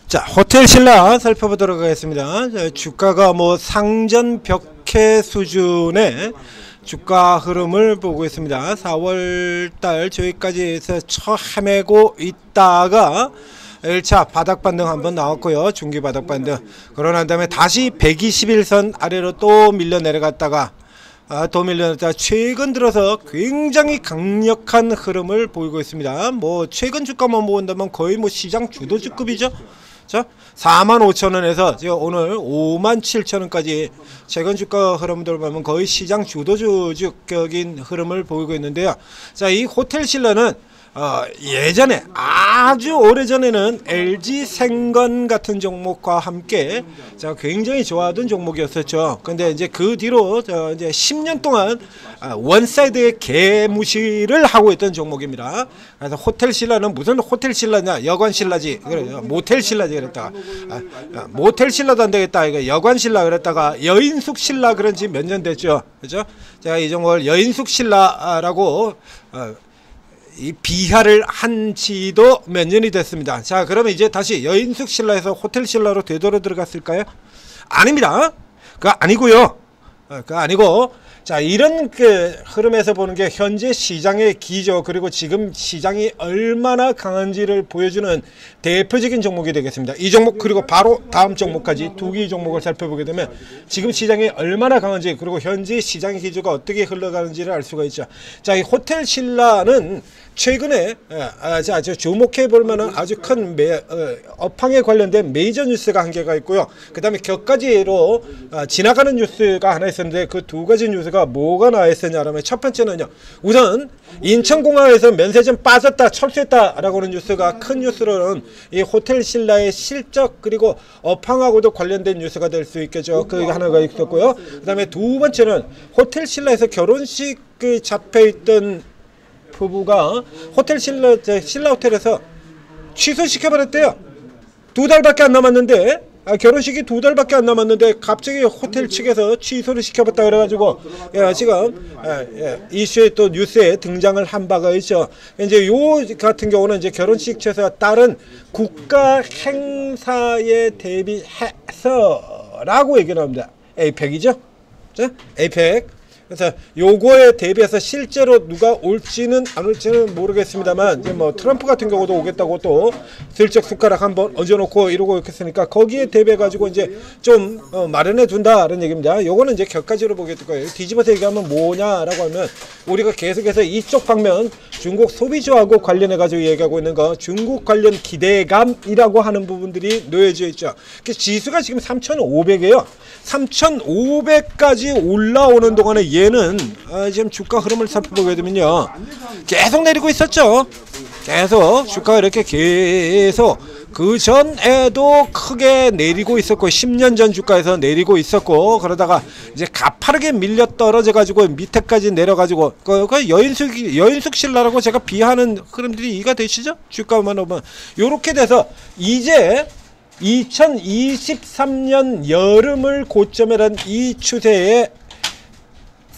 자, 호텔 신라 살펴보도록 하겠습니다. 자, 주가가 뭐 상전 벽해 수준의 주가 흐름을 보고 있습니다. 4월달 저기까지 해서 헤매고 있다가 1차 바닥 반등 한번 나왔고요. 중기 바닥 반등. 그러고 난 다음에 다시 121선 아래로 또 밀려 내려갔다가 또 밀려났다. 최근 들어서 굉장히 강력한 흐름을 보이고 있습니다. 뭐 최근 주가만 본다면 거의 뭐 시장 주도주급이죠. 자, 45,000원에서 지금 오늘 57,000원까지 최근 주가 흐름들 보면 거의 시장 주도주격인 흐름을 보이고 있는데요. 자, 이 호텔 신라는 예전에 아주 오래전에는 LG생건 같은 종목과 함께 굉장히 좋아하던 종목이었었죠. 근데 이제 그 뒤로 이제 10년 동안 원사이드의 개무시를 하고 있던 종목입니다. 그래서 호텔 신라는 무슨 호텔 신라냐, 여관 신라지, 그래요. 모텔 신라지 그랬다가 모텔 신라도 안 되겠다, 이거 여관 신라 그랬다가 여인숙 신라 그런 지 몇 년 됐죠, 그죠? 제가 이 종목을 여인숙 신라라고 이 비하를 한 지도 몇 년이 됐습니다. 자, 그러면 이제 다시 여인숙 신라에서 호텔 신라로 되돌아 들어갔을까요? 아닙니다. 그거 아니고요. 그거 아니고, 자, 이런 그 흐름에서 보는 게 현재 시장의 기조, 그리고 지금 시장이 얼마나 강한지를 보여주는 대표적인 종목이 되겠습니다. 이 종목 그리고 바로 다음 종목까지 두 개의 종목을 살펴보게 되면 지금 시장이 얼마나 강한지, 그리고 현재 시장의 기조가 어떻게 흘러가는지를 알 수가 있죠. 자, 이 호텔 신라는 최근에 자, 주목해 볼 만한 아주 큰 업황에 관련된 메이저 뉴스가 한 개가 있고요. 그 다음에 격가지로 지나가는 뉴스가 하나 있었는데 그 두 가지 뉴스가 뭐가 나와 있었냐면, 첫 번째는요, 우선 인천공항에서 면세점 빠졌다, 철수했다 라고 하는 뉴스가 큰 뉴스로는 이 호텔 신라의 실적 그리고 업황하고도 관련된 뉴스가 될 수 있겠죠. 그 하나가 있었고요. 그 다음에 두 번째는 호텔 신라에서 결혼식 잡혀있던 부부가 호텔 신라 호텔에서 취소시켜버렸대요. 2달밖에 안 남았는데, 결혼식이 2달밖에 안 남았는데 갑자기 호텔 측에서 취소를 시켜봤다 그래가지고 지금 이슈에 또 뉴스에 등장을 한 바가 있죠. 이제 요 같은 경우는 이제 결혼식 취소와 다른 국가 행사에 대비해서라고 얘기를 합니다. 에이펙이죠. 자, 에이펙. 그래서 요거에 대비해서 실제로 누가 올지는 안 올지는 모르겠습니다만, 이제 뭐 트럼프 같은 경우도 오겠다고 또 슬쩍 숟가락 한번 얹어놓고 이러고 있겠으니까 거기에 대비해 가지고 이제 좀 마련해 둔다라는 얘기입니다. 요거는 이제 격가지로 보게 될 거예요. 뒤집어서 얘기하면 뭐냐라고 하면, 우리가 계속해서 이쪽 방면 중국 소비주하고 관련해 가지고 얘기하고 있는 거, 중국 관련 기대감이라고 하는 부분들이 놓여져 있죠. 그래서 지수가 지금 3,500이에요. 3,500까지 올라오는 동안에 얘는 지금 주가 흐름을 살펴보게 되면요, 계속 내리고 있었죠. 계속 주가가 이렇게 계속 그 전에도 크게 내리고 있었고, 10년 전 주가에서 내리고 있었고, 그러다가 이제 가파르게 밀려 떨어져 가지고 밑에까지 내려 가지고 그 여인숙 신라라고 제가 비하는 흐름들이 이해가 되시죠? 주가만 보면 요렇게 돼서 이제 2023년 여름을 고점이란 이 추세에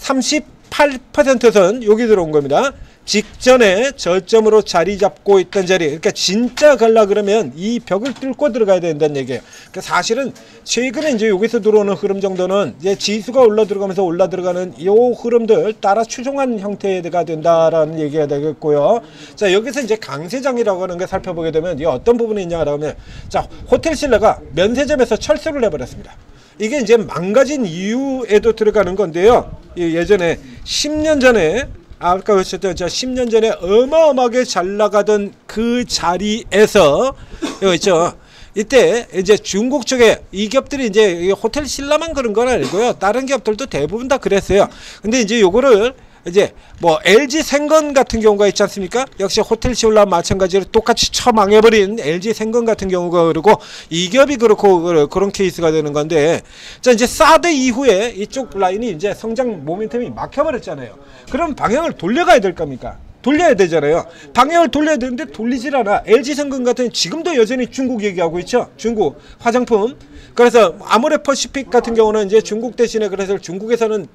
38%선 여기 들어온 겁니다. 직전에 저점으로 자리 잡고 있던 자리, 그러니까 진짜 갈라 그러면 이 벽을 뚫고 들어가야 된다는 얘기예요. 그러니까 사실은 최근에 이제 여기서 들어오는 흐름 정도는 이제 지수가 올라 들어가면서 올라 들어가는 이 흐름들 따라 추종한 형태가 된다라는 얘기가 되겠고요. 자, 여기서 이제 강세장이라고 하는 걸 살펴보게 되면 이 어떤 부분이 있냐라고 하면, 자, 호텔 신라가 면세점에서 철수를 해버렸습니다. 이게 이제 망가진 이유에도 들어가는 건데요. 예전에 10년 전에 아까 보셨던 10년 전에 어마어마하게 잘 나가던 그 자리에서 여기 있죠. 이때 이제 중국 쪽에 이 기업들이 이제 호텔 신라만 그런 건 아니고요. 다른 기업들도 대부분 다 그랬어요. 근데 이제 요거를 이제 뭐 LG생건 같은 경우가 있지 않습니까? 역시 호텔 신라 마찬가지로 똑같이 처망해버린 LG생건 같은 경우가 그러고, 이 기업이 그렇고 그런 케이스가 되는 건데, 자, 이제 사드 이후에 이쪽 라인이 이제 성장 모멘텀이 막혀버렸잖아요. 그럼 방향을 돌려가야 될 겁니까? 돌려야 되잖아요. 방향을 돌려야 되는데 돌리질 않아. LG생명 같은 지금도 여전히 중국 얘기하고 있죠. 중국 화장품. 그래서 아모레퍼시픽 같은 경우는 이제 중국 대신에 그래서 중국에서는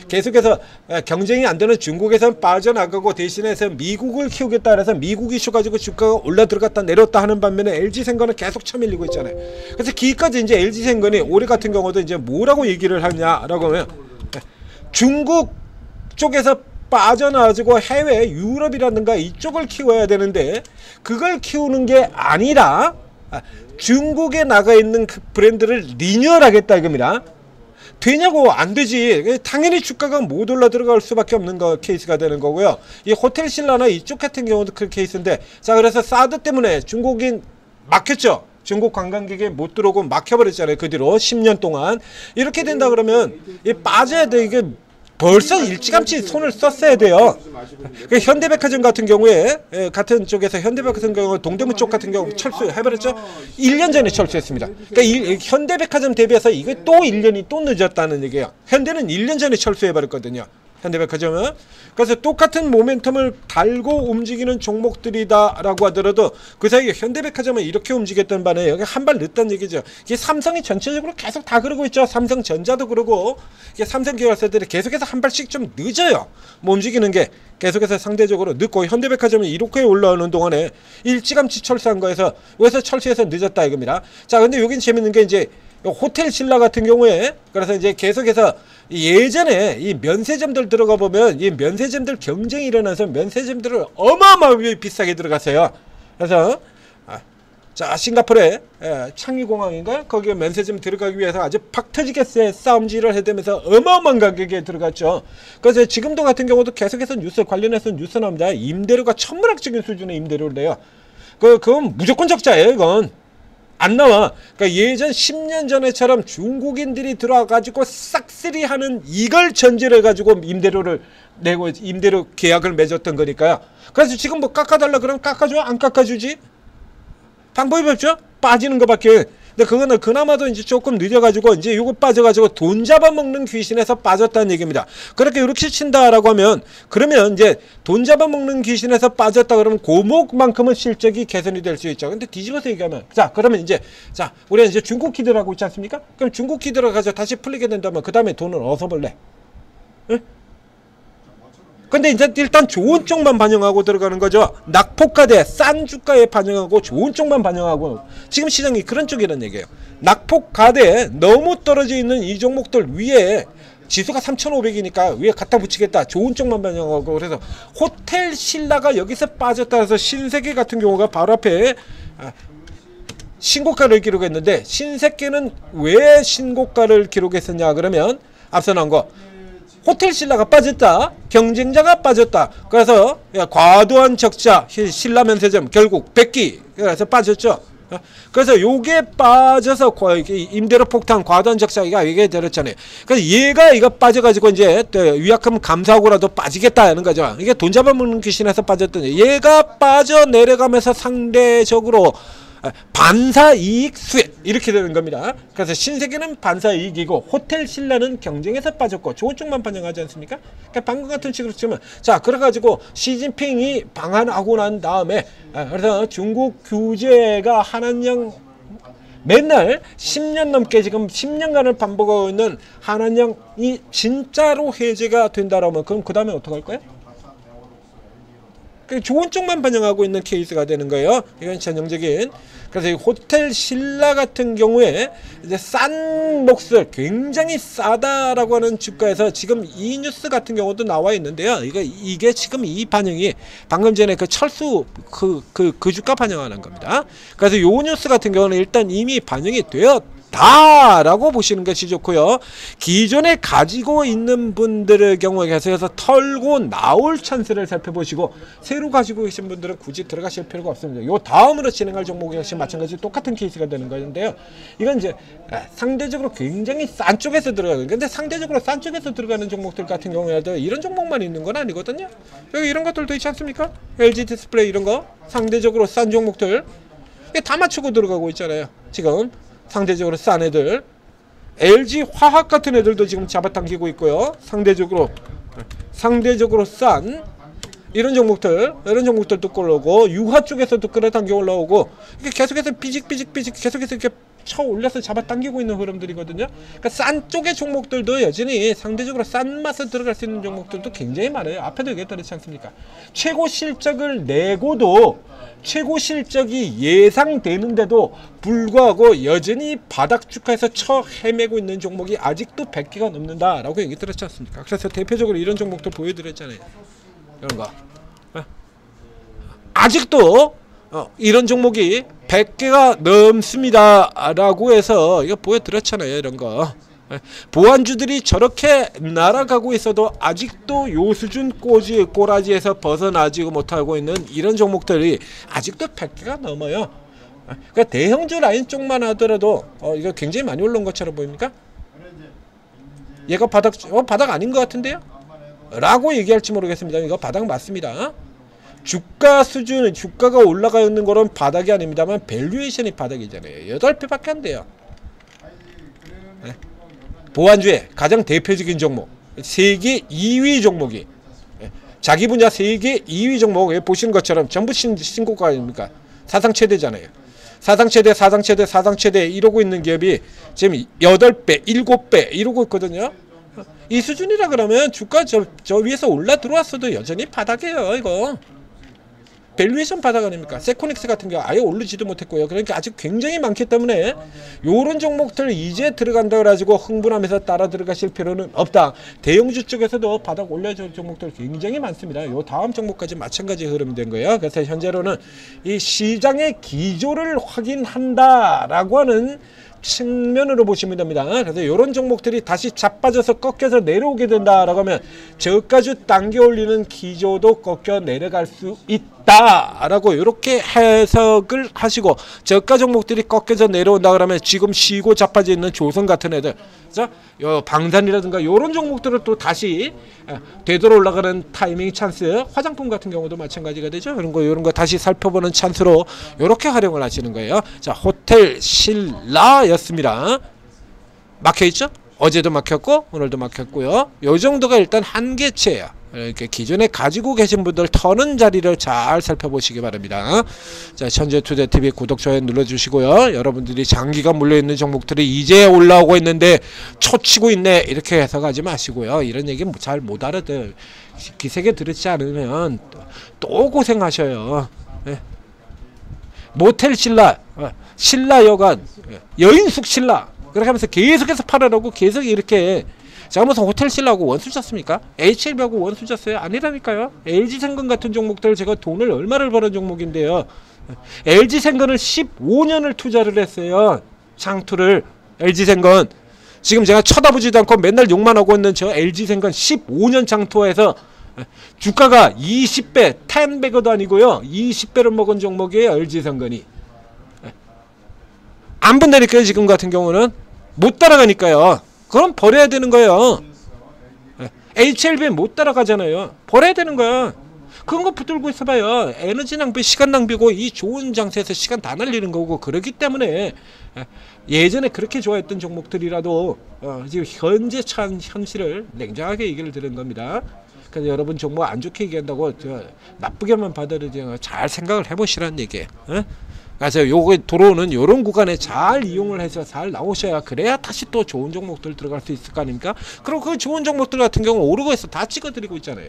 계속해서 경쟁이 안 되는 중국에서는 빠져나가고 대신해서 미국을 키우겠다 그래서 미국 이슈 가지고 주가가 올라 들어갔다 내렸다 하는 반면에 LG생명은 계속 쳐밀리고 있잖아요. 그래서 기까지 이제 LG생명이 올해 같은 경우도 이제 뭐라고 얘기를 하냐라고 하면 중국 쪽에서 빠져나가지고 해외 유럽이라든가 이쪽을 키워야 되는데 그걸 키우는 게 아니라 중국에 나가 있는 그 브랜드를 리뉴얼하겠다 이겁니다. 되냐고 안 되지. 당연히 주가가 못 올라 들어갈 수밖에 없는 케이스가 되는 거고요. 이 호텔신라나 이쪽 같은 경우도 그 케이스인데 자 그래서 사드 때문에 중국인 막혔죠. 중국 관광객이 못 들어오고 막혀버렸잖아요. 그 뒤로 10년 동안 이렇게 된다 그러면 이 빠져야 돼. 이게 벌써 일찌감치 손을 썼어야 돼요. 현대백화점 같은 경우에 같은 쪽에서 현대백화점 같은 경우 동대문 쪽 같은 경우 철수해버렸죠. 1년 전에 철수했습니다. 그러니까 현대백화점 대비해서 이게 또 1년이 또 늦었다는 얘기예요. 현대는 1년 전에 철수해버렸거든요. 현대백화점은. 그래서 똑같은 모멘텀을 달고 움직이는 종목들이다라고 하더라도 그 사이에 현대백화점은 이렇게 움직였던 반에 여기 한 발 늦다는 얘기죠. 이게 삼성이 전체적으로 계속 다 그러고 있죠. 삼성전자도 그러고 이게 삼성 계열사들이 계속해서 한 발씩 좀 늦어요. 뭐 움직이는 게 계속해서 상대적으로 늦고 현대백화점이 이렇게 올라오는 동안에 일찌감치 철수한 거에서 여기서 철수해서 늦었다 이겁니다. 자 근데 여긴 재밌는 게 이제 호텔신라 같은 경우에 그래서 이제 계속해서 예전에 이 면세점들 들어가 보면 이 면세점들 경쟁이 일어나서 면세점들을 어마어마하게 비싸게 들어갔어요. 그래서 자 싱가포르의 창의공항인가 거기에 면세점 들어가기 위해서 아주 팍 터지게 싸움질을 해대면서 어마어마한 가격에 들어갔죠. 그래서 지금도 같은 경우도 계속해서 뉴스 관련해서 뉴스 나옵니다. 임대료가 천문학적인 수준의 임대료를 내요. 그건 무조건 적자예요. 이건 안 나와. 그러니까 예전 10년 전에처럼 중국인들이 들어와가지고 싹쓸이 하는 이걸 전제를 해가지고 임대료를 내고 임대료 계약을 맺었던 거니까요. 그래서 지금 뭐 깎아달라 그러면 깎아줘? 안 깎아주지? 방법이 없죠? 빠지는 것밖에. 근데 그거는 그나마도 이제 조금 늦어가지고 이제 요거 빠져가지고 돈 잡아먹는 귀신에서 빠졌다는 얘기입니다. 그렇게 이렇게 친다라고 하면 그러면 이제 돈 잡아먹는 귀신에서 빠졌다 그러면 고목만큼은 실적이 개선이 될 수 있죠. 근데 뒤집어서 얘기하면 자 그러면 이제 자 우리가 이제 중국 키드라고 있지 않습니까? 그럼 중국 키드를 가지고 다시 풀리게 된다면 그 다음에 돈을 어디서 벌래? 응? 근데 이제 일단 좋은 쪽만 반영하고 들어가는 거죠. 낙폭가대 싼 주가에 반영하고 좋은 쪽만 반영하고 지금 시장이 그런 쪽이라는 얘기예요. 낙폭가대 너무 떨어져 있는 이 종목들 위에 지수가 3,500이니까 위에 갖다 붙이겠다. 좋은 쪽만 반영하고 그래서 호텔신라가 여기서 빠졌다 해서 신세계 같은 경우가 바로 앞에 신고가를 기록했는데 신세계는 왜 신고가를 기록했었냐 그러면 앞서 나온 거 호텔신라가 빠졌다. 경쟁자가 빠졌다. 그래서 과도한 적자 신라면세점 결국 100기 그래서 빠졌죠. 그래서 요게 빠져서 임대료 폭탄 과도한 적자가 이게 되었잖아요. 그래서 얘가 이거 빠져가지고 이제 위약금 감사하고라도 빠지겠다 하는 거죠. 이게 돈 잡아먹는 귀신에서 빠졌더니 얘가 빠져 내려가면서 상대적으로 반사이익 수익 이렇게 되는 겁니다. 그래서 신세계는 반사이익이고 호텔신라는 경쟁에서 빠졌고 좋은 쪽만 반영하지 않습니까? 그러니까 방금 같은 식으로 치면 자 그래가지고 시진핑이 방한하고 난 다음에 그래서 중국 규제가 한한령 맨날 10년 넘게 지금 10년간을 반복하고 있는 한한령이 진짜로 해제가 된다라면 그럼 그 다음에 어떡할 거예요? 좋은 쪽만 반영하고 있는 케이스가 되는 거예요. 이건 전형적인. 그래서 이 호텔신라 같은 경우에 이제 싼 몫을 굉장히 싸다라고 하는 주가에서 지금 이 뉴스 같은 경우도 나와 있는데요. 이게 지금 이 반영이 방금 전에 그 철수 그 주가 반영하는 겁니다. 그래서 요 뉴스 같은 경우는 일단 이미 반영이 되었다라고 보시는 것이 좋고요. 기존에 가지고 있는 분들의 경우에 계속해서 털고 나올 찬스를 살펴보시고 새로 가지고 계신 분들은 굳이 들어가실 필요가 없습니다. 요 다음으로 진행할 종목이 역시 마찬가지 똑같은 케이스가 되는 건데요. 이건 이제 상대적으로 굉장히 싼 쪽에서 들어가는 근데 상대적으로 싼 쪽에서 들어가는 종목들 같은 경우에도 이런 종목만 있는 건 아니거든요. 여기 이런 것들도 있지 않습니까? LG 디스플레이 이런 거 상대적으로 싼 종목들 다 맞추고 들어가고 있잖아요. 지금 상대적으로 싼 애들 LG 화학 같은 애들도 지금 잡아당기고 있고요. 상대적으로 싼 이런 종목들도 끌어오고 유화 쪽에서도 끌어당겨 올라오고 이게 계속해서 삐직삐직 계속해서 이렇게 쳐 올려서 잡아당기고 있는 흐름들이거든요. 그러니까 싼 쪽의 종목들도 여전히 상대적으로 싼 맛에 들어갈 수 있는 종목들도 굉장히 많아요. 앞에도 얘기했지 않습니까? 최고 실적을 내고도 최고 실적이 예상되는데도 불구하고 여전히 바닥 주가에서 쳐 헤매고 있는 종목이 아직도 100개가 넘는다라고 얘기 들었지 않습니까? 그래서 대표적으로 이런 종목들 보여드렸잖아요. 이런 거 아직도 이런 종목이 100개가 넘습니다 라고 해서 이거 보여드렸잖아요. 이런 거 보안주들이 저렇게 날아가고 있어도 아직도 요 수준 꼬라지에서 벗어나지 못하고 있는 이런 종목들이 아직도 100개가 넘어요. 그러니까 대형주 라인 쪽만 하더라도 이거 굉장히 많이 올라온 것처럼 보입니까? 얘가 바닥 아닌 것 같은데요? 라고 얘기할지 모르겠습니다. 이거 바닥 맞습니다. 주가 수준, 주가가 올라가 있는 거는 바닥이 아닙니다만 밸류에이션이 바닥이잖아요. 8배밖에 안 돼요. 네. 보안주의 가장 대표적인 종목, 세계 2위 종목이 자기 분야 세계 2위 종목 보시는 것처럼 전부 신고가 아닙니까? 사상 최대잖아요. 사상 최대 이러고 있는 기업이 지금 8배, 7배 이러고 있거든요. 이 수준이라 그러면 주가 저 위에서 올라 들어왔어도 여전히 바닥이에요. 이거 밸류에이션 바닥 아닙니까? 세코닉스 같은 경우 아예 오르지도 못했고요. 그러니까 아직 굉장히 많기 때문에 요런 종목들 이제 들어간다 그래가지고 흥분하면서 따라 들어가실 필요는 없다. 대형주 쪽에서도 바닥 올려줄 종목들 굉장히 많습니다. 요 다음 종목까지 마찬가지 흐름이 된 거예요. 그래서 현재로는 이 시장의 기조를 확인한다라고 하는 측면으로 보시면 됩니다. 그래서 이런 종목들이 다시 자빠져서 꺾여서 내려오게 된다라고 하면 저가주 당겨 올리는 기조도 꺾여 내려갈 수 있다라고 이렇게 해석을 하시고, 저가 종목들이 꺾여서 내려온다 그러면 지금 쉬고 자빠져 있는 조선 같은 애들, 자, 요 방산이라든가 이런 종목들을 또 다시 되돌아 올라가는 타이밍 찬스, 화장품 같은 경우도 마찬가지가 되죠. 이런 거 다시 살펴보는 찬스로 이렇게 활용을 하시는 거예요. 자, 호텔 신라였습니다. 막혀있죠? 어제도 막혔고 오늘도 막혔고요. 요 정도가 일단 한계치예요. 이렇게 기존에 가지고 계신 분들 터는 자리를 잘 살펴보시기 바랍니다. 자, 천재투자TV 구독, 좋아요 눌러주시고요. 여러분들이 장기가 물려있는 종목들이 이제 올라오고 있는데 초치고 있네 이렇게 해석하지 마시고요. 이런 얘기 잘 못 알아들, 기세게 들으지 않으면 또 고생하셔요. 네. 모텔 신라, 신라 여관, 여인숙 신라 그렇게 하면서 계속해서 팔으라고 계속 이렇게. 자, 무슨 호텔 신라하고 원수 졌습니까? HLB하고 원수 졌어요? 아니라니까요. LG생건 같은 종목들 제가 돈을 얼마를 버는 종목인데요. LG생건을 15년을 투자를 했어요. 장투를. LG생건 지금 제가 쳐다보지도 않고 맨날 욕만 하고 있는 저 LG생건 15년 장투에서 주가가 20배, 10배도 아니고요, 20배를 먹은 종목이에요. LG생건이 안 본다니까요. 지금 같은 경우는 못 따라가니까요. 그럼 버려야 되는 거예요. HLB 못 따라가잖아요. 버려야 되는 거야. 그런 거 붙들고 있어봐요. 에너지 낭비, 시간 낭비고, 이 좋은 장세에서 시간 다 날리는 거고. 그렇기 때문에 예전에 그렇게 좋아했던 종목들이라도 지금 현재 찬 현실을 냉정하게 얘기를 드린 겁니다. 그래서 여러분 종목 안 좋게 얘기한다고 나쁘게만 받아들이지, 잘 생각을 해보시라는 얘기예요. 그래서 요거 들어오는 요런 구간에 잘 이용을 해서 잘 나오셔야, 그래야 다시 또 좋은 종목들 들어갈 수 있을 거 아닙니까? 그리고 그 좋은 종목들 같은 경우 오르고 해서 다 찍어드리고 있잖아요.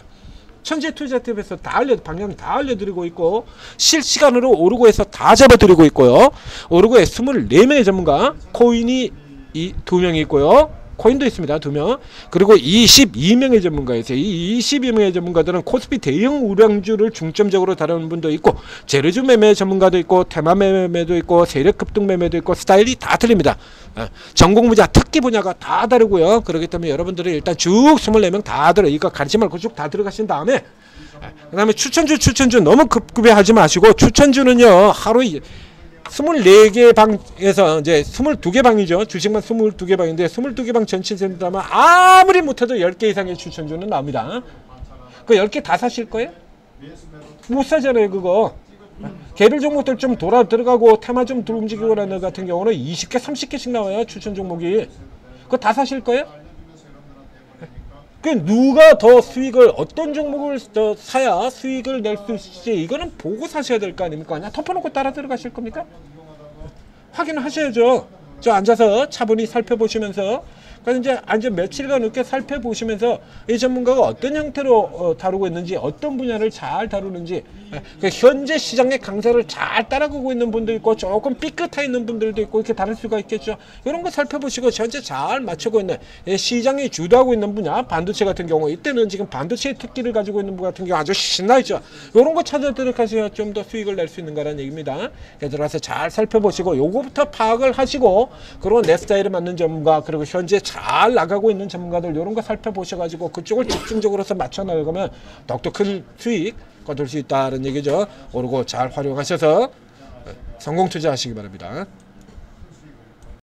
천재투자TV에서 다 방향 다 알려드리고 있고, 실시간으로 오르고 해서 다 잡아드리고 있고요. 오르고에 24명의 전문가, 코인이 2명이 있고요. 코인도 있습니다. 2명. 그리고 22명의 전문가 있어요. 이 22명의 전문가들은 코스피 대형 우량주를 중점적으로 다루는 분도 있고, 재료주 매매 전문가도 있고, 테마 매매도 있고, 세력 급등 매매도 있고, 스타일이 다 틀립니다. 전공 분야, 특기 분야가 다 다르고요. 그렇기 때문에 여러분들이 일단 쭉 24명 다 들어, 이거 가르치 말고 쭉 다 들어가신 다음에, 그 다음에 추천주 너무 급급해하지 마시고, 추천주는요 하루 24개 방에서 이제 22개 방이죠. 주식만 22개 방인데 22개 방 전체 센터면 아무리 못해도 10개 이상의 추천주는 나옵니다. 그 10개 다 사실 거예요? 못 사잖아요. 그거 개별 종목들 좀 돌아 들어가고 테마 좀 움직이고 하는 같은 경우는 20개 30개씩 나와요. 추천 종목이. 그거 다 사실 거예요? 그 누가 더 수익을 어떤 종목을 더 사야 수익을 낼 수 있을지 이거는 보고 사셔야 될 거 아닙니까? 그냥 덮어놓고 따라 들어가실 겁니까? 확인하셔야죠. 저 앉아서 차분히 살펴보시면서, 그래서 이제 며칠간 이렇게 살펴보시면서 이 전문가가 어떤 형태로 다루고 있는지, 어떤 분야를 잘 다루는지, 그 현재 시장의 강세를 잘 따라가고 있는 분도 있고 조금 삐끗해 있는 분들도 있고 이렇게 다를 수가 있겠죠. 이런 거 살펴보시고 현재 잘 맞추고 있는 시장이 주도하고 있는 분야, 반도체 같은 경우 이때는 지금 반도체의 특기를 가지고 있는 분 같은 경우 아주 신나 있죠. 이런 거 찾아들어 가셔야 좀 더 수익을 낼 수 있는 거라는 얘기입니다. 들어가서 잘 살펴보시고 요거부터 파악을 하시고, 그리고 내 스타일에 맞는 전문가, 그리고 현재 잘 나가고 있는 전문가들 이런 거 살펴보셔가지고 그쪽을 집중적으로서 맞춰 나가면 더욱더 큰 수익 거둘 수 있다는 얘기죠. 오르고 잘 활용하셔서 성공 투자하시기 바랍니다.